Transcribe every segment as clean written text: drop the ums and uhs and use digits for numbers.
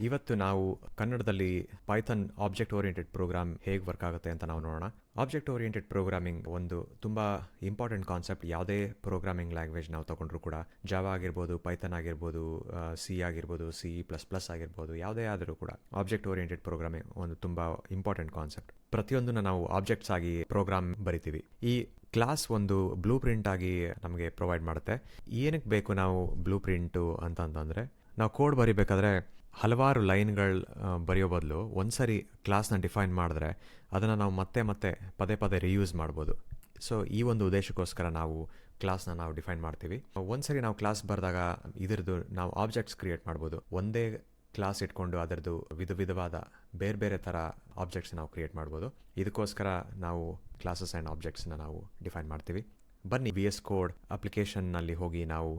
ಇವತ್ತು ನಾವು ಕನ್ನಡದಲ್ಲಿ ಪೈಥಾನ್ ಆಬ್ಜೆಕ್ಟ್ ಓರಿಯೆಂಟೆಡ್ ಪ್ರೋಗ್ರಾಮ್ ಹೇಗೆ ವರ್ಕ್ ಆಗುತ್ತೆ ಅಂತ ನಾವು ನೋಡೋಣ. ಆಬ್ಜೆಕ್ಟ್ ಓರಿಯೆಂಟೆಡ್ ಪ್ರೋಗ್ರಾಮಿಂಗ್ ಒಂದು ತುಂಬಾ ಇಂಪಾರ್ಟೆಂಟ್ ಕಾನ್ಸೆಪ್ಟ್. ಯಾವುದೇ ಪ್ರೋಗ್ರಾಮಿಂಗ್ ಲ್ಯಾಂಗ್ವೇಜ್ ನಾವು ತಗೊಂಡ್ರು ಕೂಡ, ಜಾವಾ ಆಗಿರ್ಬೋದು, ಪೈಥಾನ್ ಆಗಿರ್ಬೋದು, ಸಿ ಆಗಿರ್ಬೋದು, C++ ಆಗಿರ್ಬೋದು, ಯಾವುದೇ ಆದರೂ ಕೂಡ ಆಬ್ಜೆಕ್ಟ್ ಓರಿಯೆಂಟೆಡ್ ಪ್ರೋಗ್ರಾಮಿಂಗ್ ಒಂದು ತುಂಬಾ ಇಂಪಾರ್ಟೆಂಟ್ ಕಾನ್ಸೆಪ್ಟ್. ಪ್ರತಿಯೊಂದನ್ನು ನಾವು ಆಬ್ಜೆಕ್ಟ್ಸ್ ಆಗಿ ಪ್ರೋಗ್ರಾಮ್ ಬರಿತೀವಿ. ಈ ಕ್ಲಾಸ್ ಒಂದು ಬ್ಲೂ ಪ್ರಿಂಟ್ ಆಗಿ ನಮಗೆ ಪ್ರೊವೈಡ್ ಮಾಡುತ್ತೆ. ಏನಕ್ಕೆ ಬೇಕು ನಾವು ಬ್ಲೂ ಪ್ರಿಂಟು ಅಂತಂದರೆ, ನಾವು ಕೋಡ್ ಬರಿಬೇಕಾದ್ರೆ ಹಲವಾರು ಲೈನ್ಗಳು ಬರೆಯೋ ಬದಲು ಒಂದ್ಸರಿ ಕ್ಲಾಸ್ನ ಡಿಫೈನ್ ಮಾಡಿದ್ರೆ ಅದನ್ನು ನಾವು ಮತ್ತೆ ಪದೇ ಪದೇ ರಿಯೂಸ್ ಮಾಡ್ಬೋದು. ಸೊ ಈ ಒಂದು ಉದ್ದೇಶಕ್ಕೋಸ್ಕರ ನಾವು ಕ್ಲಾಸ್ನ ನಾವು ಡಿಫೈನ್ ಮಾಡ್ತೀವಿ. ಒಂದ್ಸರಿ ನಾವು ಕ್ಲಾಸ್ ಬರೆದಾಗ ಇದರದ್ದು ನಾವು ಆಬ್ಜೆಕ್ಟ್ಸ್ ಕ್ರಿಯೇಟ್ ಮಾಡ್ಬೋದು. ಒಂದೇ ಕ್ಲಾಸ್ ಇಟ್ಕೊಂಡು ಅದರದ್ದು ವಿಧವಾದ ಬೇರೆ ಥರ ಆಬ್ಜೆಕ್ಟ್ಸ್ ನಾವು ಕ್ರಿಯೇಟ್ ಮಾಡ್ಬೋದು. ಇದಕ್ಕೋಸ್ಕರ ನಾವು ಕ್ಲಾಸಸ್ ಆ್ಯಂಡ್ ಆಬ್ಜೆಕ್ಟ್ಸ್ನ ನಾವು ಡಿಫೈನ್ ಮಾಡ್ತೀವಿ. ಬನ್ನಿ VS ಕೋಡ್ ಅಪ್ಲಿಕೇಶನ್ನಲ್ಲಿ ಹೋಗಿ ನಾವು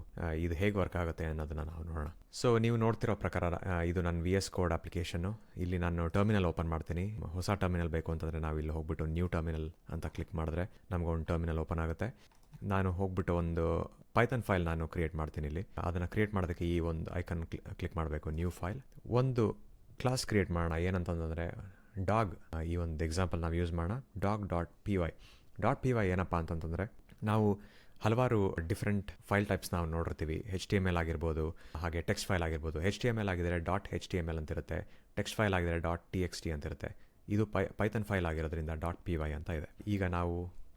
ಇದು ಹೇಗೆ ವರ್ಕ್ ಆಗುತ್ತೆ ಅನ್ನೋದನ್ನು ನಾವು ನೋಡೋಣ. ಸೊ ನೀವು ನೋಡ್ತಿರೋ ಪ್ರಕಾರ ಇದು ನನ್ನ VS ಕೋಡ್ ಅಪ್ಲಿಕೇಶನ್ನು. ಇಲ್ಲಿ ನಾನು ಟರ್ಮಿನಲ್ ಓಪನ್ ಮಾಡ್ತೀನಿ. ಹೊಸ ಟರ್ಮಿನಲ್ ಬೇಕು ಅಂತಂದರೆ ನಾವು ಇಲ್ಲಿ ಹೋಗ್ಬಿಟ್ಟು ನ್ಯೂ ಟರ್ಮಿನಲ್ ಅಂತ ಕ್ಲಿಕ್ ಮಾಡಿದ್ರೆ ನಮಗೊಂದು ಟರ್ಮಿನಲ್ ಓಪನ್ ಆಗುತ್ತೆ. ನಾನು ಹೋಗ್ಬಿಟ್ಟು ಒಂದು ಪೈಥಾನ್ ಫೈಲ್ ನಾನು ಕ್ರಿಯೇಟ್ ಮಾಡ್ತೀನಿ. ಇಲ್ಲಿ ಅದನ್ನು ಕ್ರಿಯೇಟ್ ಮಾಡೋದಕ್ಕೆ ಈ ಒಂದು ಐಕನ್ ಕ್ಲಿಕ್ ಮಾಡಬೇಕು, ನ್ಯೂ ಫೈಲ್. ಒಂದು ಕ್ಲಾಸ್ ಕ್ರಿಯೇಟ್ ಮಾಡೋಣ. ಏನಂತಂದರೆ ಡಾಗ್. ಈ ಒಂದು ಎಕ್ಸಾಂಪಲ್ ನಾವು ಯೂಸ್ ಮಾಡೋಣ. ಡಾಗ್.py ಏನಪ್ಪ ಅಂತಂತಂದರೆ, ನಾವು ಹಲವಾರು ಡಿಫ್ರೆಂಟ್ ಫೈಲ್ ಟೈಪ್ಸ್ ನಾವು ನೋಡಿರ್ತೀವಿ. HTML ಆಗಿರ್ಬೋದು, ಹಾಗೆ ಟೆಕ್ಸ್ಟ್ ಫೈಲ್ ಆಗಿರ್ಬೋದು. HTML ಆಗಿದ್ದರೆ .html ಅಂತಿರುತ್ತೆ, ಟೆಕ್ಸ್ಟ್ ಫೈಲ್ ಆಗಿದ್ದರೆ .txt ಅಂತಿರುತ್ತೆ. ಇದು ಪೈಥಾನ್ ಫೈಲ್ ಆಗಿರೋದ್ರಿಂದ .py ಅಂತ ಇದೆ. ಈಗ ನಾವು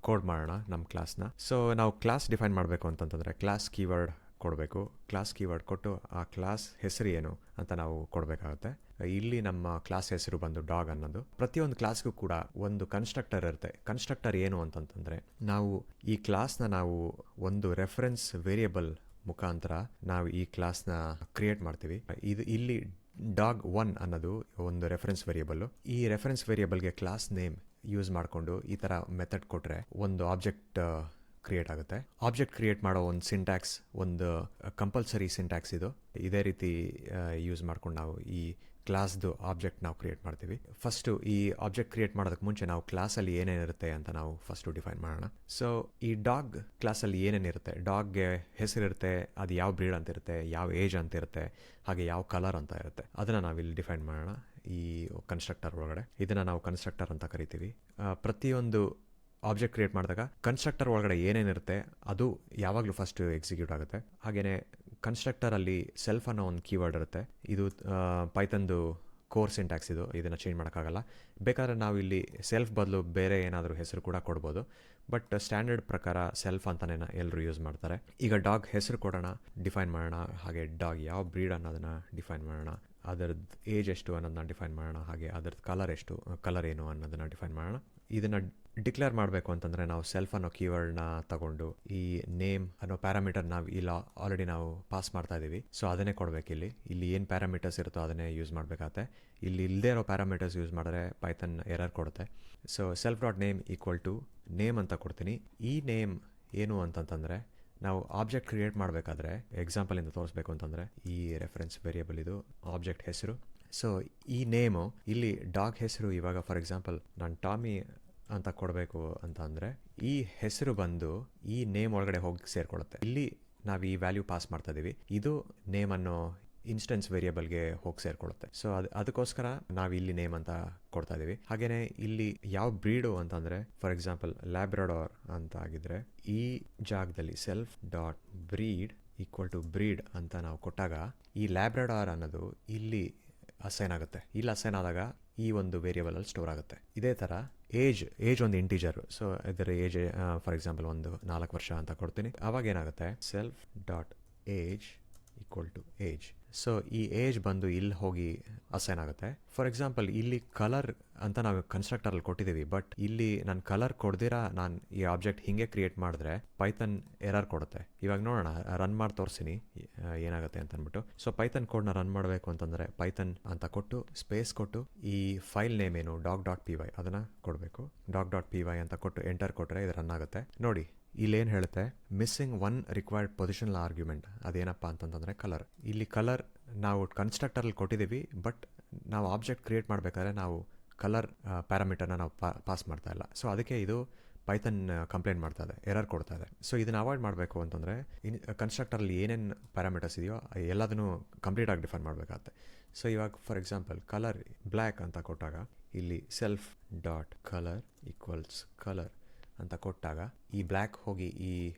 ಕೋಡ್ ಮಾಡೋಣ ನಮ್ಮ ಕ್ಲಾಸ್ನ. ಸೊ ನಾವು ಕ್ಲಾಸ್ ಡಿಫೈನ್ ಮಾಡಬೇಕು ಅಂತಂತಂದರೆ ಕ್ಲಾಸ್ ಕೀವರ್ಡ್ ಕೊಡಬೇಕು. ಕ್ಲಾಸ್ ಕೀವರ್ಡ್ ಕೊಟ್ಟು ಆ ಕ್ಲಾಸ್ ಹೆಸರು ಏನು ಅಂತ ನಾವು ಕೊಡಬೇಕಾಗುತ್ತೆ. ಇಲ್ಲಿ ನಮ್ಮ ಕ್ಲಾಸ್ ಹೆಸರು ಬಂದು ಡಾಗ್ ಅನ್ನೋದು. ಪ್ರತಿಯೊಂದು ಕ್ಲಾಸ್ಗೂ ಕೂಡ ಒಂದು ಕನ್ಸ್ಟ್ರಕ್ಟರ್ ಇರುತ್ತೆ. ಕನ್ಸ್ಟ್ರಕ್ಟರ್ ಏನು ಅಂತಂತಂದರೆ, ನಾವು ಈ ಕ್ಲಾಸ್ನ ನಾವು ಒಂದು ರೆಫರೆನ್ಸ್ ವೇರಿಯಬಲ್ ಮುಖಾಂತರ ನಾವು ಈ ಕ್ಲಾಸ್ನ ಕ್ರಿಯೇಟ್ ಮಾಡ್ತೀವಿ. ಇಲ್ಲಿ ಡಾಗ್1 ಅನ್ನೋದು ಒಂದು ರೆಫರೆನ್ಸ್ ವೇರಿಯಬಲ್ಲು. ಈ ರೆಫರೆನ್ಸ್ ವೇರಿಯಬಲ್ಗೆ ಕ್ಲಾಸ್ ನೇಮ್ ಯೂಸ್ ಮಾಡಿಕೊಂಡು ಈ ಥರ ಮೆಥಡ್ ಕೊಟ್ಟರೆ ಒಂದು ಆಬ್ಜೆಕ್ಟ್ ಕ್ರಿಯೇಟ್ ಆಗುತ್ತೆ. ಆಬ್ಜೆಕ್ಟ್ ಕ್ರಿಯೇಟ್ ಮಾಡೋ ಒಂದು ಸಿಂಟ್ಯಾಕ್ಸ್, ಒಂದು ಕಂಪಲ್ಸರಿ ಸಿಂಟ್ಯಾಕ್ಸ್ ಇದು. ಇದೇ ರೀತಿ ಯೂಸ್ ಮಾಡ್ಕೊಂಡು ನಾವು ಈ ಕ್ಲಾಸ್ದು ಆಬ್ಜೆಕ್ಟ್ ನಾವು ಕ್ರಿಯೇಟ್ ಮಾಡ್ತೀವಿ. ಫಸ್ಟು ಈ ಆಬ್ಜೆಕ್ಟ್ ಕ್ರಿಯೇಟ್ ಮಾಡೋದಕ್ಕೆ ಮುಂಚೆ ನಾವು ಕ್ಲಾಸಲ್ಲಿ ಏನೇನಿರುತ್ತೆ ಅಂತ ನಾವು ಫಸ್ಟು ಡಿಫೈನ್ ಮಾಡೋಣ. ಸೊ ಈ ಡಾಗ್ ಕ್ಲಾಸಲ್ಲಿ ಏನೇನಿರುತ್ತೆ, ಡಾಗ್ಗೆ ಹೆಸರಿರುತ್ತೆ, ಅದು ಯಾವ ಬ್ರೀಡ್ ಅಂತ ಇರುತ್ತೆ, ಯಾವ ಏಜ್ ಅಂತ ಇರುತ್ತೆ, ಹಾಗೆ ಯಾವ ಕಲರ್ ಅಂತ ಇರುತ್ತೆ. ಅದನ್ನು ನಾವಿಲ್ಲಿ ಡಿಫೈನ್ ಮಾಡೋಣ ಈ ಕನ್ಸ್ಟ್ರಕ್ಟರ್ ಒಳಗಡೆ. ಇದನ್ನು ನಾವು ಕನ್ಸ್ಟ್ರಕ್ಟರ್ ಅಂತ ಕರಿತೀವಿ. ಪ್ರತಿಯೊಂದು ಆಬ್ಜೆಕ್ಟ್ ಕ್ರಿಯೇಟ್ ಮಾಡಿದಾಗ ಕನ್ಸ್ಟ್ರಕ್ಟರ್ ಒಳಗಡೆ ಏನೇನಿರುತ್ತೆ ಅದು ಯಾವಾಗಲೂ ಫಸ್ಟ್ ಎಕ್ಸಿಕ್ಯೂಟ್ ಆಗುತ್ತೆ. ಹಾಗೆಯೇ ಕನ್ಸ್ಟ್ರಕ್ಟರಲ್ಲಿ ಸೆಲ್ಫ್ ಅನ್ನೋ ಒಂದು ಕೀವರ್ಡ್ ಇರುತ್ತೆ. ಇದು ಪೈಥಾನ್ದು ಕೋರ್ ಸಿಂಟ್ಯಾಕ್ಸ್ ಇದು. ಇದನ್ನು ಚೇಂಜ್ ಮಾಡೋಕ್ಕಾಗಲ್ಲ. ಬೇಕಾದ್ರೆ ನಾವು ಇಲ್ಲಿ ಸೆಲ್ಫ್ ಬದಲು ಬೇರೆ ಏನಾದರೂ ಹೆಸರು ಕೂಡ ಕೊಡ್ಬೋದು. ಬಟ್ ಸ್ಟ್ಯಾಂಡರ್ಡ್ ಪ್ರಕಾರ ಸೆಲ್ಫ್ ಅಂತಲೇ ಎಲ್ಲರೂ ಯೂಸ್ ಮಾಡ್ತಾರೆ. ಈಗ ಡಾಗ್ ಹೆಸರು ಕೊಡೋಣ, ಡಿಫೈನ್ ಮಾಡೋಣ. ಹಾಗೆ ಡಾಗ್ ಯಾವ ಬ್ರೀಡ್ ಅನ್ನೋದನ್ನು ಡಿಫೈನ್ ಮಾಡೋಣ. ಅದರದ್ದು ಏಜ್ ಎಷ್ಟು ಅನ್ನೋದನ್ನ ಡಿಫೈನ್ ಮಾಡೋಣ. ಹಾಗೆ ಅದರದ್ದು ಕಲರ್ ಏನು ಅನ್ನೋದನ್ನು ಡಿಫೈನ್ ಮಾಡೋಣ. ಇದನ್ನು ಡಿಕ್ಲೇರ್ ಮಾಡಬೇಕು ಅಂತಂದರೆ ನಾವು ಸೆಲ್ಫ್ ಅನ್ನೋ ಕೀವರ್ಡ್ನ ತಗೊಂಡು ಈ ನೇಮ್ ಅನ್ನೋ ಪ್ಯಾರಾಮೀಟರ್ ನಾವು ಇಲ್ಲ ಆಲ್ರೆಡಿ ನಾವು ಪಾಸ್ ಮಾಡ್ತಾ ಇದ್ದೀವಿ. ಸೊ ಅದನ್ನೇ ಕೊಡಬೇಕು. ಇಲ್ಲಿ ಏನು ಪ್ಯಾರಾಮೀಟರ್ಸ್ ಇರುತ್ತೋ ಅದನ್ನೇ ಯೂಸ್ ಮಾಡಬೇಕಾಗತ್ತೆ. ಇಲ್ಲಿ ಇಲ್ಲದೇ ಇರೋ ಪ್ಯಾರಾಮೀಟರ್ಸ್ ಯೂಸ್ ಮಾಡಿದ್ರೆ ಪೈಥಾನ್ ಎರರ್ ಕೊಡುತ್ತೆ. ಸೊ self.name = ನೇಮ್ ಅಂತ ಕೊಡ್ತೀನಿ. ಈ ನೇಮ್ ಏನು ಅಂತಂತಂದರೆ, ನಾವು ಆಬ್ಜೆಕ್ಟ್ ಕ್ರಿಯೇಟ್ ಮಾಡಬೇಕಾದ್ರೆ ಎಕ್ಸಾಂಪಲಿಂದ ತೋರಿಸ್ಬೇಕು ಅಂತಂದರೆ, ಈ ರೆಫರೆನ್ಸ್ ವೇರಿಯಬಲ್ ಇದು ಆಬ್ಜೆಕ್ಟ್ ಹೆಸರು. ಸೊ ಈ ನೇಮು ಇಲ್ಲಿ ಡಾಗ್ ಹೆಸರು. ಇವಾಗ ಫಾರ್ ಎಕ್ಸಾಂಪಲ್ ನಾನು ಟಾಮಿ ಅಂತ ಕೊಡಬೇಕು ಅಂತ ಅಂದರೆ, ಈ ಹೆಸರು ಬಂದು ಈ ನೇಮ್ ಒಳಗಡೆ ಹೋಗಿ ಸೇರಿಕೊಳ್ಳುತ್ತೆ. ಇಲ್ಲಿ ನಾವು ಈ ವ್ಯಾಲ್ಯೂ ಪಾಸ್ ಮಾಡ್ತಾ ಇದ್ದೀವಿ. ಇದು ನೇಮ್ ಅನ್ನೋ ಇನ್ಸ್ಟೆನ್ಸ್ ವೇರಿಯಬಲ್ಗೆ ಹೋಗಿ ಸೇರಿಕೊಳ್ಳುತ್ತೆ. ಸೊ ಅದಕ್ಕೋಸ್ಕರ ನಾವು ಇಲ್ಲಿ ನೇಮ್ ಅಂತ ಕೊಡ್ತಾ ಇದ್ದೀವಿ. ಹಾಗೆಯೇ ಇಲ್ಲಿ ಯಾವ ಬ್ರೀಡು ಅಂತಂದರೆ, ಫಾರ್ ಎಕ್ಸಾಂಪಲ್ ಲ್ಯಾಬ್ರಡಾರ್ ಅಂತ ಆಗಿದ್ರೆ, ಈ ಜಾಗದಲ್ಲಿ self.breed = breed ಅಂತ ನಾವು ಕೊಟ್ಟಾಗ ಈ ಲ್ಯಾಬ್ರಡಾರ್ ಅನ್ನೋದು ಇಲ್ಲಿ ಅಸೈನ್ ಆಗುತ್ತೆ. ಇಲ್ಲಿ ಅಸೈನ್ ಆದಾಗ ಈ ಒಂದು ವೇರಿಯಬಲಲ್ಲಿ ಸ್ಟೋರ್ ಆಗುತ್ತೆ. ಇದೇ ಥರ ಏಜ್ ಒಂದು ಇಂಟೀಜರ್. ಸೊ ಇದರ ಏಜ್ ಫಾರ್ ಎಕ್ಸಾಂಪಲ್ ಒಂದು 4 ವರ್ಷ ಅಂತ ಕೊಡ್ತೀನಿ. ಆವಾಗ ಏನಾಗುತ್ತೆ, self.age = age. ಸೊ ಈ ಏಜ್ ಬಂದು ಇಲ್ಲಿ ಹೋಗಿ ಅಸೈನ್ ಆಗುತ್ತೆ. ಫಾರ್ ಎಕ್ಸಾಂಪಲ್ ಇಲ್ಲಿ ಕಲರ್ ಅಂತ ನಾವು ಕನ್ಸ್ಟ್ರಕ್ಟರಲ್ಲಿ ಕೊಟ್ಟಿದ್ದೀವಿ. ಬಟ್ ಇಲ್ಲಿ ನಾನು ಕಲರ್ ಕೊಡ್ದಿರಾ ನಾನು ಈ ಆಬ್ಜೆಕ್ಟ್ ಹಿಂಗೆ ಕ್ರಿಯೇಟ್ ಮಾಡಿದ್ರೆ ಪೈಥಾನ್ ಎರರ್ ಕೊಡುತ್ತೆ. ಇವಾಗ ನೋಡೋಣ, ರನ್ ಮಾಡಿ ತೋರಿಸ್ತೀನಿ ಏನಾಗುತ್ತೆ ಅಂತ ಅಂದ್ಬಿಟ್ಟು. ಸೊ ಪೈಥಾನ್ ಕೋಡ್ನ ರನ್ ಮಾಡಬೇಕು ಅಂತಂದರೆ ಪೈಥಾನ್ ಅಂತ ಕೊಟ್ಟು ಸ್ಪೇಸ್ ಕೊಟ್ಟು ಈ ಫೈಲ್ ನೇಮ್ ಏನು ಡಾಗ್.py ಅದನ್ನು ಕೊಡಬೇಕು. ಡಾಗ್.py ಅಂತ ಕೊಟ್ಟು ಎಂಟರ್ ಕೊಟ್ಟರೆ ಇದು ರನ್ ಆಗುತ್ತೆ. ನೋಡಿ ಇಲ್ಲೇನು ಹೇಳುತ್ತೆ, ಮಿಸ್ಸಿಂಗ್ 1 ರಿಕ್ವೈರ್ಡ್ ಪೊಸಿಷನಲ್ ಆರ್ಗ್ಯುಮೆಂಟ್. ಅದೇನಪ್ಪ ಅಂತಂತಂದರೆ ಕಲರ್. ಇಲ್ಲಿ ಕಲರ್ ನಾವು ಕನ್ಸ್ಟ್ರಕ್ಟರಲ್ಲಿ ಕೊಟ್ಟಿದ್ದೀವಿ. ಬಟ್ ನಾವು ಆಬ್ಜೆಕ್ಟ್ ಕ್ರಿಯೇಟ್ ಮಾಡಬೇಕಾದ್ರೆ ನಾವು ಕಲರ್ ಪ್ಯಾರಾಮೀಟರ್ನ ನಾವು ಪಾಸ್ ಮಾಡ್ತಾ ಇಲ್ಲ. ಸೊ ಅದಕ್ಕೆ ಇದು ಪೈಥನ್ ಕಂಪ್ಲೇಂಟ್ ಮಾಡ್ತಾ ಇದೆ, ಎರರ್ ಕೊಡ್ತಾ ಇದೆ. ಸೊ ಇದನ್ನು ಅವಾಯ್ಡ್ ಮಾಡಬೇಕು ಅಂತಂದರೆ ಕನ್ಸ್ಟ್ರಕ್ಟರಲ್ಲಿ ಏನೇನು ಪ್ಯಾರಾಮೀಟರ್ಸ್ ಇದೆಯೋ ಎಲ್ಲದನ್ನು ಕಂಪ್ಲೀಟಾಗಿ ಡಿಫೈನ್ ಮಾಡಬೇಕಾಗತ್ತೆ. ಸೊ ಇವಾಗ ಫಾರ್ ಎಕ್ಸಾಂಪಲ್ ಕಲರ್ ಬ್ಲ್ಯಾಕ್ ಅಂತ ಕೊಟ್ಟಾಗ ಇಲ್ಲಿ self dot colour equals colour ಅಂತ ಕೊಟ್ಟಾಗ ಈ ಬ್ಲ್ಯಾಕ್ ಹೋಗಿ ಈ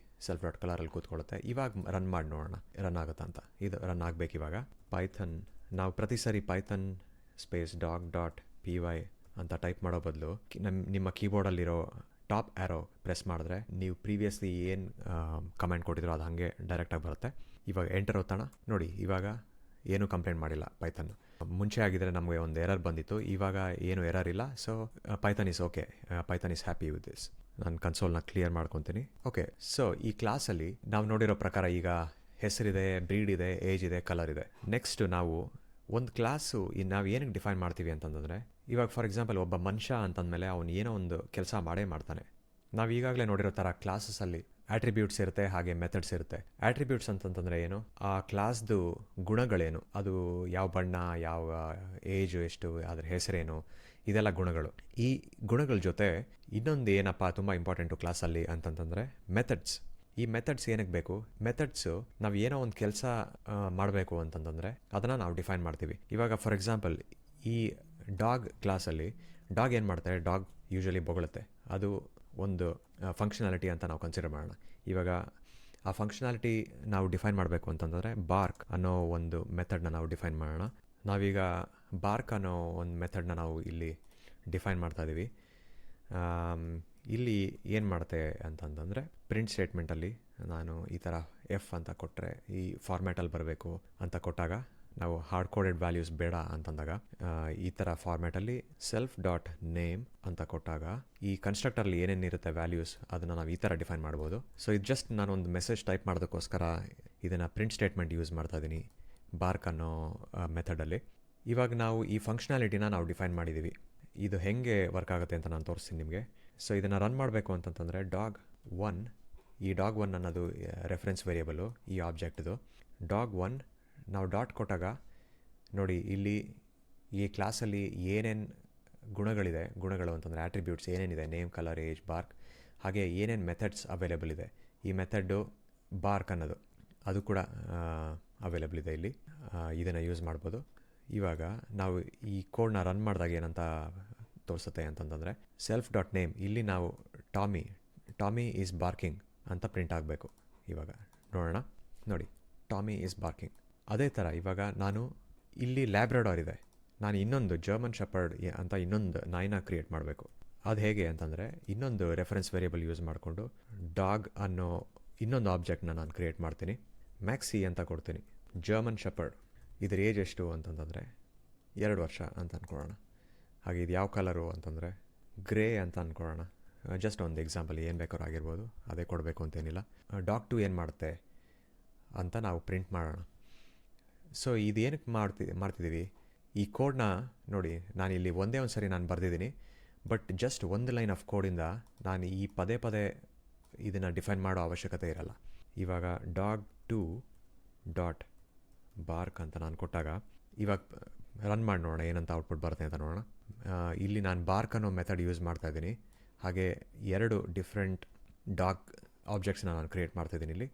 ಸೆಲ್ಫ್ ಡಾಟ್ ಕಲರಲ್ಲಿ ಕೂತ್ಕೊಳ್ಳುತ್ತೆ. ಇವಾಗ ರನ್ ಮಾಡಿ ನೋಡೋಣ ರನ್ ಆಗುತ್ತಾ ಅಂತ. ಇದು ರನ್ ಆಗಬೇಕು. ಇವಾಗ ಪೈಥನ್ ನಾವು ಪ್ರತಿ ಸರಿ ಪೈಥನ್ ಸ್ಪೇಸ್ doc.py ಅಂತ ಟೈಪ್ ಮಾಡೋ ಬದಲು ನಿಮ್ಮ ಕೀಬೋರ್ಡಲ್ಲಿರೋ ಟಾಪ್ ಆ್ಯರೋ ಪ್ರೆಸ್ ಮಾಡಿದ್ರೆ ನೀವು ಪ್ರೀವಿಯಸ್ಲಿ ಏನು ಕಮೆಂಟ್ ಕೊಟ್ಟಿದ್ರು ಅದು ಹಾಗೆ ಡೈರೆಕ್ಟಾಗಿ ಬರುತ್ತೆ. ಇವಾಗ ಎಂಟರ್ ಒತ್ತೋಣ. ನೋಡಿ ಇವಾಗ ಏನೂ ಕಂಪ್ಲೇಂಟ್ ಮಾಡಿಲ್ಲ ಪೈಥನ್. ಮುಂಚೆ ಆಗಿದ್ರೆ ನಮಗೆ ಒಂದು ಎರರ್ ಬಂದಿತ್ತು, ಇವಾಗ ಏನು ಎರರ್ ಇಲ್ಲ. So Python is okay, Python is happy with this. ನಾನು ಕನ್ಸೋಲ್ನ ಕ್ಲಿಯರ್ ಮಾಡ್ಕೊತೀನಿ. ಓಕೆ, ಸೊ ಈ ಕ್ಲಾಸಲ್ಲಿ ನಾವು ನೋಡಿರೋ ಪ್ರಕಾರ ಈಗ ಹೆಸರಿದೆ, ಬ್ರೀಡ್ ಇದೆ, ಏಜ್ ಇದೆ, ಕಲರ್ ಇದೆ. ನೆಕ್ಸ್ಟ್ ನಾವು ಒಂದು ಕ್ಲಾಸು ನಾವು ಏನಕ್ಕೆ ಡಿಫೈನ್ ಮಾಡ್ತೀವಿ ಅಂತಂದರೆ, ಇವಾಗ ಫಾರ್ ಎಕ್ಸಾಂಪಲ್ ಒಬ್ಬ ಮನುಷ್ಯ ಅಂತಂದಮೇಲೆ ಅವನು ಏನೋ ಒಂದು ಕೆಲಸ ಮಾಡೇ ಮಾಡ್ತಾನೆ. ನಾವು ಈಗಾಗಲೇ ನೋಡಿರೋ ಥರ ಕ್ಲಾಸಸ್ಸಲ್ಲಿ ಆಟ್ರಿಬ್ಯೂಟ್ಸ್ ಇರುತ್ತೆ, ಹಾಗೆ ಮೆಥಡ್ಸ್ ಇರುತ್ತೆ. ಆಟ್ರಿಬ್ಯೂಟ್ಸ್ ಅಂತಂತಂದರೆ ಏನು, ಆ ಕ್ಲಾಸ್ದು ಗುಣಗಳೇನು, ಅದು ಯಾವ ಬಣ್ಣ, ಯಾವ ಏಜು ಎಷ್ಟು, ಅದ್ರ ಹೆಸರೇನು, ಇದೆಲ್ಲ ಗುಣಗಳು. ಈ ಗುಣಗಳ ಜೊತೆ ಇನ್ನೊಂದು ಏನಪ್ಪ ತುಂಬ ಇಂಪಾರ್ಟೆಂಟು ಕ್ಲಾಸಲ್ಲಿ ಅಂತಂತಂದರೆ ಮೆಥಡ್ಸ್. ಈ ಮೆಥಡ್ಸ್ ಏನಕ್ಕೆ ಬೇಕು? ಮೆಥಡ್ಸು ನಾವು ಏನೋ ಒಂದು ಕೆಲಸ ಮಾಡಬೇಕು ಅಂತಂತಂದರೆ ಅದನ್ನು ನಾವು ಡಿಫೈನ್ ಮಾಡ್ತೀವಿ. ಇವಾಗ ಫಾರ್ ಎಕ್ಸಾಂಪಲ್ ಈ ಡಾಗ್ ಕ್ಲಾಸಲ್ಲಿ ಡಾಗ್ ಏನು ಮಾಡ್ತಾರೆ, ಡಾಗ್ ಯೂಶ್ವಲಿ ಬೊಗಳುತ್ತೆ. ಅದು ಒಂದು ಫಂಕ್ಷನಾಲಿಟಿ ಅಂತ ನಾವು ಕನ್ಸಿಡರ್ ಮಾಡೋಣ. ಇವಾಗ ಆ ಫಂಕ್ಷನಾಲಿಟಿ ನಾವು ಡಿಫೈನ್ ಮಾಡಬೇಕು ಅಂತಂದರೆ ಬಾರ್ಕ್ ಅನ್ನೋ ಒಂದು ಮೆಥಡ್ನ ನಾವು ಡಿಫೈನ್ ಮಾಡೋಣ. ನಾವೀಗ ಬಾರ್ಕ್ ಅನ್ನೋ ಒಂದು ಮೆಥಡ್ನ ನಾವು ಇಲ್ಲಿ ಡಿಫೈನ್ ಮಾಡ್ತಾ ಇದ್ದೀವಿ. ಇಲ್ಲಿ ಏನು ಮಾಡುತ್ತೆ ಅಂತಂದರೆ ಪ್ರಿಂಟ್ ಸ್ಟೇಟ್ಮೆಂಟಲ್ಲಿ ನಾನು ಈ ಥರ ಎಫ್ ಅಂತ ಕೊಟ್ಟರೆ ಈ ಫಾರ್ಮ್ಯಾಟಲ್ಲಿ ಬರಬೇಕು ಅಂತ ಕೊಟ್ಟಾಗ, ನಾವು ಹಾರ್ಡ್ ಕೋಡೆಡ್ ವ್ಯಾಲ್ಯೂಸ್ ಬೇಡ ಅಂತಂದಾಗ ಈ ಥರ ಫಾರ್ಮ್ಯಾಟಲ್ಲಿ ಸೆಲ್ಫ್ ಡಾಟ್ ನೇಮ್ ಅಂತ ಕೊಟ್ಟಾಗ ಈ ಕನ್ಸ್ಟ್ರಕ್ಟರ್ಲಿ ಏನೇನಿರುತ್ತೆ ವ್ಯಾಲ್ಯೂಸ್ ಅದನ್ನು ನಾವು ಈ ಥರ ಡಿಫೈನ್ ಮಾಡ್ಬೋದು. ಸೊ ಇದು ಜಸ್ಟ್ ನಾನೊಂದು ಮೆಸೇಜ್ ಟೈಪ್ ಮಾಡೋದಕ್ಕೋಸ್ಕರ ಇದನ್ನು ಪ್ರಿಂಟ್ ಸ್ಟೇಟ್ಮೆಂಟ್ ಯೂಸ್ ಮಾಡ್ತಾ ಇದ್ದೀನಿ ಬಾರ್ಕ್ ಅನ್ನೋ ಮೆಥಡಲ್ಲಿ. ಇವಾಗ ನಾವು ಈ ಫಂಕ್ಷನಾಲಿಟಿನ ನಾವು ಡಿಫೈನ್ ಮಾಡಿದ್ದೀವಿ. ಇದು ಹೇಗೆ ವರ್ಕ್ ಆಗುತ್ತೆ ಅಂತ ನಾನು ತೋರಿಸ್ತೀನಿ ನಿಮಗೆ. ಸೊ ಇದನ್ನು ರನ್ ಮಾಡಬೇಕು ಅಂತಂತಂದರೆ ಡಾಗ್1, ಈ ಡಾಗ್1 ಅನ್ನೋದು ರೆಫರೆನ್ಸ್ ವೇರಿಯಬಲು ಈ ಆಬ್ಜೆಕ್ಟ್ದು. ಡಾಗ್1 ನಾವು ಡಾಟ್ ಕೊಟ್ಟಾಗ ನೋಡಿ ಇಲ್ಲಿ ಈ ಕ್ಲಾಸಲ್ಲಿ ಏನೇನು ಗುಣಗಳು ಅಂತಂದರೆ ಆಟ್ರಿಬ್ಯೂಟ್ಸ್ ಏನೇನಿದೆ, ನೇಮ್, ಕಲರ್, ಏಜ್, ಬಾರ್ಕ್, ಹಾಗೆ ಏನೇನು ಮೆಥಡ್ಸ್ ಅವೈಲೇಬಲ್ ಇದೆ. ಈ ಮೆಥಡ್ಡು ಬಾರ್ಕ್ ಅನ್ನೋದು ಅದು ಕೂಡ ಅವೈಲೇಬಲ್ ಇದೆ ಇಲ್ಲಿ. ಇದನ್ನು ಯೂಸ್ ಮಾಡ್ಬೋದು. ಇವಾಗ ನಾವು ಈ ಕೋಡ್ನ ರನ್ ಮಾಡಿದಾಗ ಏನಂತ ತೋರಿಸುತ್ತೆ ಅಂತಂದರೆ ಸೆಲ್ಫ್ ಡಾಟ್ ನೇಮ್, ಇಲ್ಲಿ ನಾವು ಟಾಮಿ ಈಸ್ ಬಾರ್ಕಿಂಗ್ ಅಂತ ಪ್ರಿಂಟ್ ಆಗಬೇಕು. ಇವಾಗ ನೋಡೋಣ. ನೋಡಿ ಟಾಮಿ ಈಸ್ ಬಾರ್ಕಿಂಗ್. ಅದೇ ಥರ ಇವಾಗ ನಾನು ಇಲ್ಲಿ ಲ್ಯಾಬ್ರಡಾರ್ ಇದೆ, ನಾನು ಇನ್ನೊಂದು ಜರ್ಮನ್ ಶೆಪರ್ಡ್ ಅಂತ ಇನ್ನೊಂದು ನಾಯಿನ ಕ್ರಿಯೇಟ್ ಮಾಡಬೇಕು. ಅದು ಹೇಗೆ ಅಂತಂದರೆ ಇನ್ನೊಂದು ರೆಫರೆನ್ಸ್ ವೇರಿಯಬಲ್ ಯೂಸ್ ಮಾಡಿಕೊಂಡು ಡಾಗ್ ಅನ್ನೋ ಇನ್ನೊಂದು ಆಬ್ಜೆಕ್ಟ್ನ ನಾನು ಕ್ರಿಯೇಟ್ ಮಾಡ್ತೀನಿ. ಮ್ಯಾಕ್ಸಿ ಅಂತ ಕೊಡ್ತೀನಿ. ಜರ್ಮನ್ ಶೆಪರ್ಡ್ ಇದ್ರ ಏಜ್ ಎಷ್ಟು ಅಂತಂತಂದರೆ 2 ವರ್ಷ ಅಂತ ಅಂದ್ಕೊಳ್ಳೋಣ. ಹಾಗೆ ಇದು ಯಾವ ಕಲರು ಅಂತಂದರೆ ಗ್ರೇ ಅಂತ ಅಂದ್ಕೊಳ್ಳೋಣ. ಜಸ್ಟ್ ಒಂದು ಎಕ್ಸಾಂಪಲ್, ಏನು ಬೇಕಾದ್ರೂ ಆಗಿರ್ಬೋದು, ಅದೇ ಕೊಡಬೇಕು ಅಂತೇನಿಲ್ಲ. ಡಾಗ್2 ಏನು ಮಾಡುತ್ತೆ ಅಂತ ನಾವು ಪ್ರಿಂಟ್ ಮಾಡೋಣ. ಸೊ ಇದು ಏನಕ್ಕೆ ಮಾಡ್ತಿದ್ದೀವಿ, ಈ ಕೋಡ್ನ ನೋಡಿ ನಾನು ಇಲ್ಲಿ ಒಂದೇ ಒಂದು ಸರಿ ನಾನು ಬರೆದಿದ್ದೀನಿ, ಬಟ್ ಜಸ್ಟ್ ಒಂದು ಲೈನ್ ಆಫ್ ಕೋಡಿಂದ ನಾನು ಈ ಪದೇ ಇದನ್ನು ಡಿಫೈನ್ ಮಾಡೋ ಅವಶ್ಯಕತೆ ಇರಲ್ಲ. ಇವಾಗ ಡಾಗ್2 ಡಾಟ್ ಬಾರ್ಕ್ ಅಂತ ನಾನು ಕೊಟ್ಟಾಗ ಇವಾಗ ರನ್ ಮಾಡಿ ನೋಡೋಣ ಏನಂತ ಔಟ್ಪುಟ್ ಬರುತ್ತೆ ಅಂತ ನೋಡೋಣ. ಇಲ್ಲಿ ನಾನು ಬಾರ್ಕ್ ಅನ್ನೋ ಮೆಥಡ್ ಯೂಸ್ ಮಾಡ್ತಾಯಿದ್ದೀನಿ. ಹಾಗೆ 2 ಡಿಫ್ರೆಂಟ್ ಡಾಗ್ ಆಬ್ಜೆಕ್ಟ್ಸ್ನ ನಾನು ಕ್ರಿಯೇಟ್ ಮಾಡ್ತಾಯಿದ್ದೀನಿ. ಇಲ್ಲಿ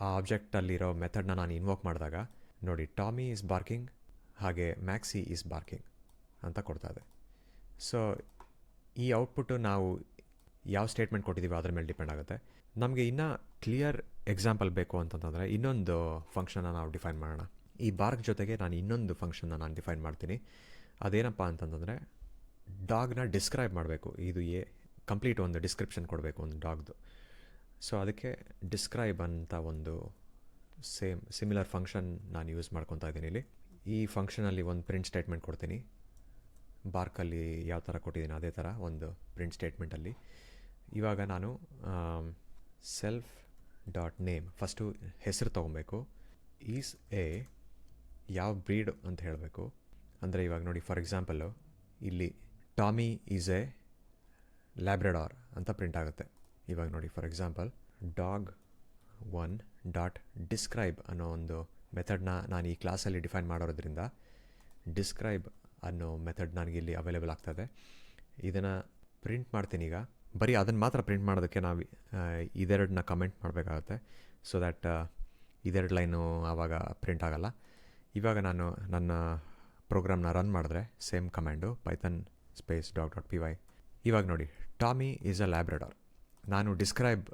ಆ ಆಬ್ಜೆಕ್ಟಲ್ಲಿರೋ ಮೆಥಡ್ನ ನಾನು ಇನ್ವೋಕ್ ಮಾಡಿದಾಗ ನೋಡಿ ಟಾಮಿ ಈಸ್ ಬಾರ್ಕಿಂಗ್ ಹಾಗೆ ಮ್ಯಾಕ್ಸಿ ಈಸ್ ಬಾರ್ಕಿಂಗ್ ಅಂತ ಕೊಡ್ತಾ ಇದೆ. ಸೊ ಈ ಔಟ್ಪುಟ್ಟು ನಾವು ಯಾವ ಸ್ಟೇಟ್ಮೆಂಟ್ ಕೊಟ್ಟಿದ್ದೀವಿ ಅದ್ರ ಮೇಲೆ ಡಿಪೆಂಡ್ ಆಗುತ್ತೆ. ನಮಗೆ ಇನ್ನೂ ಕ್ಲಿಯರ್ ಎಕ್ಸಾಂಪಲ್ ಬೇಕು ಅಂತಂತಂದರೆ ಇನ್ನೊಂದು ಫಂಕ್ಷನ್ನ ನಾವು ಡಿಫೈನ್ ಮಾಡೋಣ. ಈ ಬಾರ್ಕ್ ಜೊತೆಗೆ ನಾನು ಇನ್ನೊಂದು ಫಂಕ್ಷನ್ನ ನಾನು ಡಿಫೈನ್ ಮಾಡ್ತೀನಿ. ಅದೇನಪ್ಪ ಅಂತಂತಂದರೆ ಡಾಗ್ನ ಡಿಸ್ಕ್ರೈಬ್ ಮಾಡಬೇಕು. ಇದು ಕಂಪ್ಲೀಟ್ ಒಂದು ಡಿಸ್ಕ್ರಿಪ್ಷನ್ ಕೊಡಬೇಕು ಒಂದು ಡಾಗ್ದು. ಸೊ ಅದಕ್ಕೆ ಡಿಸ್ಕ್ರೈಬ್ ಅಂತ ಒಂದು ಸಿಮಿಲರ್ ಫಂಕ್ಷನ್ ನಾನು ಯೂಸ್ ಮಾಡ್ಕೊತಾ ಇದ್ದೀನಿ ಇಲ್ಲಿ. ಈ ಫಂಕ್ಷನಲ್ಲಿ ಒಂದು ಪ್ರಿಂಟ್ ಸ್ಟೇಟ್ಮೆಂಟ್ ಕೊಡ್ತೀನಿ. ಬಾರ್ಕಲ್ಲಿ ಯಾವ ಥರ ಕೊಟ್ಟಿದ್ದೀನಿ ಅದೇ ಥರ ಒಂದು ಪ್ರಿಂಟ್ ಸ್ಟೇಟ್ಮೆಂಟಲ್ಲಿ. ಇವಾಗ ನಾನು ಸೆಲ್ಫ್ ಡಾಟ್ ನೇಮ್ ಫಸ್ಟು ಹೆಸರು ತೊಗೊಬೇಕು. ಈಸ್ ಎ ಯಾವ ಬ್ರೀಡ್ ಅಂತ ಹೇಳಬೇಕು. ಅಂದರೆ ಇವಾಗ ನೋಡಿ ಫಾರ್ ಎಕ್ಸಾಂಪಲ್ಲು ಇಲ್ಲಿ ಟಾಮಿ ಈಸ್ ಎ ಲ್ಯಾಬ್ರಡಾರ್ ಅಂತ ಪ್ರಿಂಟ್ ಆಗುತ್ತೆ. ಇವಾಗ ನೋಡಿ ಫಾರ್ ಎಕ್ಸಾಂಪಲ್ ಡಾಗ್1 ಡಾಟ್ ಡಿಸ್ಕ್ರೈಬ್ ಅನ್ನೋ ಒಂದು ಮೆಥಡ್ನ ನಾನು ಈ ಕ್ಲಾಸಲ್ಲಿ ಡಿಫೈನ್ ಮಾಡೋದ್ರಿಂದ ಡಿಸ್ಕ್ರೈಬ್ ಅನ್ನೋ ಮೆಥಡ್ ನನಗೆ ಇಲ್ಲಿ ಅವೈಲೇಬಲ್ ಆಗ್ತದೆ. ಇದನ್ನು ಪ್ರಿಂಟ್ ಮಾಡ್ತೀನಿ ಈಗ ಬರೀ ಅದನ್ನು ಮಾತ್ರ ಪ್ರಿಂಟ್ ಮಾಡೋದಕ್ಕೆ ನಾವು ಇದೆರಡನ್ನ ಕಮೆಂಟ್ ಮಾಡಬೇಕಾಗತ್ತೆ. ಸೊ ದ್ಯಾಟ್ ಇದೆರಡು ಲೈನು ಆವಾಗ ಪ್ರಿಂಟ್ ಆಗಲ್ಲ. ಇವಾಗ ನಾನು ನನ್ನ ಪ್ರೋಗ್ರಾಮ್ನ ರನ್ ಮಾಡಿದ್ರೆ same command Python space .py. ಇವಾಗ ನೋಡಿ, ಟಾಮಿ ಈಸ್ ಅ ಲ್ಯಾಬ್ರಡಾರ್. ನಾನು ಡಿಸ್ಕ್ರೈಬ್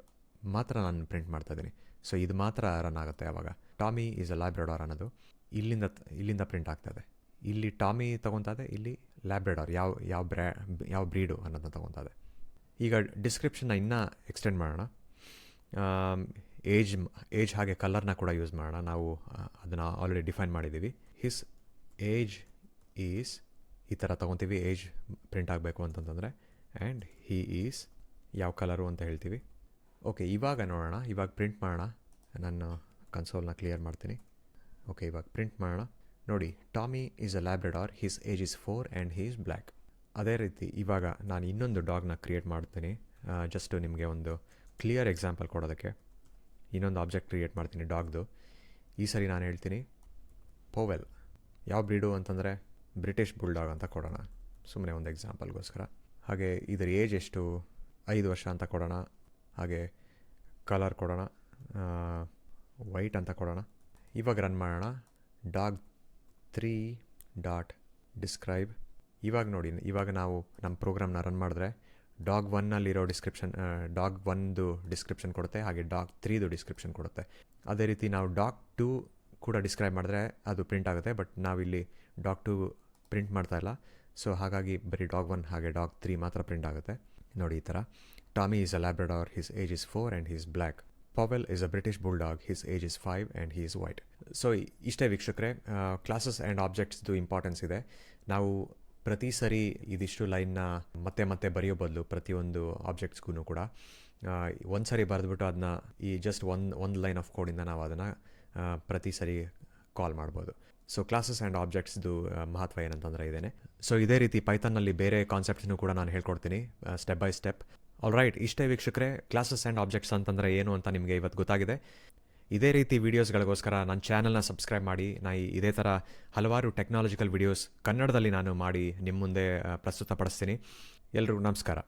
ಮಾತ್ರ ನಾನು ಪ್ರಿಂಟ್ ಮಾಡ್ತಾಯಿದ್ದೀನಿ. ಸೊ ಇದು ಮಾತ್ರ ರನ್ ಆಗುತ್ತೆ. ಆವಾಗ ಟಾಮಿ ಈಸ್ ಅ ಲ್ಯಾಬ್ರಡಾರ್ ಅನ್ನೋದು ಇಲ್ಲಿಂದ ಪ್ರಿಂಟ್ ಆಗ್ತಾಯಿದೆ. ಇಲ್ಲಿ ಟಾಮಿ ತೊಗೊತಾದೆ, ಇಲ್ಲಿ ಲ್ಯಾಬ್ರಡಾರ್ ಯಾವ ಬ್ರೀಡು ಅನ್ನೋದನ್ನ ತೊಗೊತಾದೆ. ಈಗ ಡಿಸ್ಕ್ರಿಪ್ಷನ್ನ ಇನ್ನೂ ಎಕ್ಸ್ಟೆಂಡ್ ಮಾಡೋಣ. ಏಜ್ ಹಾಗೆ ಕಲರ್ನ ಕೂಡ ಯೂಸ್ ಮಾಡೋಣ. ನಾವು ಅದನ್ನು ಆಲ್ರೆಡಿ ಡಿಫೈನ್ ಮಾಡಿದ್ದೀವಿ. ಹಿಸ್ ಏಜ್ ಈಸ್ ಈ ಥರ ತೊಗೊತೀವಿ, ಏಜ್ ಪ್ರಿಂಟ್ ಆಗಬೇಕು ಅಂತಂತಂದರೆ. ಆ್ಯಂಡ್ ಹೀ ಈಸ್ ಯಾವ ಕಲರು ಅಂತ ಹೇಳ್ತೀವಿ. ಓಕೆ, ಇವಾಗ ನೋಡೋಣ. ಇವಾಗ ಪ್ರಿಂಟ್ ಮಾಡೋಣ. ನಾನು ಕನ್ಸೋಲ್ನ ಕ್ಲಿಯರ್ ಮಾಡ್ತೀನಿ. ಓಕೆ, ಇವಾಗ ಪ್ರಿಂಟ್ ಮಾಡೋಣ. ನೋಡಿ, Tommy is a Labrador, his age is 4 and he is black. ಅದೇ ರೀತಿ ಇವಾಗ ನಾನು ಇನ್ನೊಂದು ಡಾಗ್ನ ಕ್ರಿಯೇಟ್ ಮಾಡ್ತೀನಿ. ಜಸ್ಟು ನಿಮಗೆ ಒಂದು ಕ್ಲಿಯರ್ ಎಕ್ಸಾಂಪಲ್ ಕೊಡೋದಕ್ಕೆ ಇನ್ನೊಂದು ಆಬ್ಜೆಕ್ಟ್ ಕ್ರಿಯೇಟ್ ಮಾಡ್ತೀನಿ ಡಾಗ್ದು. ಈ ಸರಿ ನಾನು ಹೇಳ್ತೀನಿ ಪೋವೆಲ್. ಯಾವ ಬ್ರೀಡು ಅಂತಂದರೆ ಬ್ರಿಟಿಷ್ ಬುಲ್ಡಾಗ್ ಅಂತ ಕೊಡೋಣ, ಸುಮ್ಮನೆ ಒಂದು ಎಕ್ಸಾಂಪಲ್ಗೋಸ್ಕರ. ಹಾಗೆ ಇದರ ಏಜ್ ಎಷ್ಟು, 5 ವರ್ಷ ಅಂತ ಕೊಡೋಣ. ಹಾಗೆ ಕಲರ್ ಕೊಡೋಣ, ವೈಟ್ ಅಂತ ಕೊಡೋಣ. ಇವಾಗ ರನ್ ಮಾಡೋಣ. dog3.describe. ಇವಾಗ ನೋಡಿ, ಇವಾಗ ನಾವು ನಮ್ಮ ಪ್ರೋಗ್ರಾಮ್ನ ರನ್ ಮಾಡಿದ್ರೆ ಡಾಗ್ 1ನಲ್ಲಿರೋ ಡಾಗ್ 1ದು ಡಿಸ್ಕ್ರಿಪ್ಷನ್ ಕೊಡುತ್ತೆ, ಹಾಗೆ ಡಾಗ್ 3ದು ಡಿಸ್ಕ್ರಿಪ್ಷನ್ ಕೊಡುತ್ತೆ. ಅದೇ ರೀತಿ ನಾವು ಡಾಗ್ 2 ಕೂಡ ಡಿಸ್ಕ್ರೈಬ್ ಮಾಡಿದ್ರೆ ಅದು ಪ್ರಿಂಟ್ ಆಗುತ್ತೆ. ಬಟ್ ನಾವಿಲ್ಲಿ ಡಾಗ್ 2 ಪ್ರಿಂಟ್ ಮಾಡ್ತಾ ಇಲ್ಲ. ಸೊ ಹಾಗಾಗಿ ಬರೀ ಡಾಗ್ 1 ಹಾಗೆ ಡಾಗ್ 3 ಮಾತ್ರ ಪ್ರಿಂಟ್ ಆಗುತ್ತೆ. ನೋಡಿ ಈ ಥರ. Tommy is a Labrador, his age is 4 and he is black. ಪವೆಲ್ is a British bulldog, his age is 5 and he is white. So ಇಷ್ಟೇ ವೀಕ್ಷಕರೇ, ಕ್ಲಾಸಸ್ ಆ್ಯಂಡ್ ಆಬ್ಜೆಕ್ಟ್ಸ್ದು ಇಂಪಾರ್ಟೆನ್ಸ್ ಇದೆ. ನಾವು ಪ್ರತಿ ಸರಿ ಇದಿಷ್ಟು ಲೈನ್ನ ಮತ್ತೆ ಬರೆಯೋ ಬದಲು ಪ್ರತಿಯೊಂದು ಆಬ್ಜೆಕ್ಟ್ಸ್ಗೂ ಕೂಡ ಒಂದು ಸರಿ ಬರೆದ್ಬಿಟ್ಟು ಅದನ್ನ ಈ ಜಸ್ಟ್ ಒಂದು ಲೈನ್ ಆಫ್ ಕೋಡಿಂದ ನಾವು ಅದನ್ನು ಪ್ರತಿ ಸರಿ ಕಾಲ್ ಮಾಡ್ಬೋದು. ಸೊ ಕ್ಲಾಸಸ್ ಆ್ಯಂಡ್ ಆಬ್ಜೆಕ್ಟ್ಸ್ದು ಮಹತ್ವ ಏನಂತಂದರೆ ಇದೇನೆ. ಸೊ ಇದೇ ರೀತಿ ಪೈಥನ್ನಲ್ಲಿ ಬೇರೆ ಕಾನ್ಸೆಪ್ಟ್ಸ್ನೂ ಕೂಡ ನಾನು ಹೇಳ್ಕೊಡ್ತೀನಿ ಸ್ಟೆಪ್ ಬೈ ಸ್ಟೆಪ್. ಆಲ್ರೈಟ್, ಇಷ್ಟೇ ವೀಕ್ಷಕರೇ, ಕ್ಲಾಸಸ್ ಆ್ಯಂಡ್ ಆಬ್ಜೆಕ್ಟ್ಸ್ ಅಂತಂದರೆ ಏನು ಅಂತ ನಿಮಗೆ ಇವತ್ತು ಗೊತ್ತಾಗಿದೆ. ಇದೇ ರೀತಿ ವೀಡಿಯೋಸ್ಗಳಿಗೋಸ್ಕರ ನನ್ನ ಚಾನಲ್ನ ಸಬ್ಸ್ಕ್ರೈಬ್ ಮಾಡಿ. ಇದೇ ಥರ ಹಲವಾರು ಟೆಕ್ನಾಲಜಿಕಲ್ ವೀಡಿಯೋಸ್ ಕನ್ನಡದಲ್ಲಿ ನಾನು ಮಾಡಿ ನಿಮ್ಮ ಮುಂದೆ ಪ್ರಸ್ತುತಪಡಿಸ್ತೀನಿ. ಎಲ್ರಿಗೂ ನಮಸ್ಕಾರ.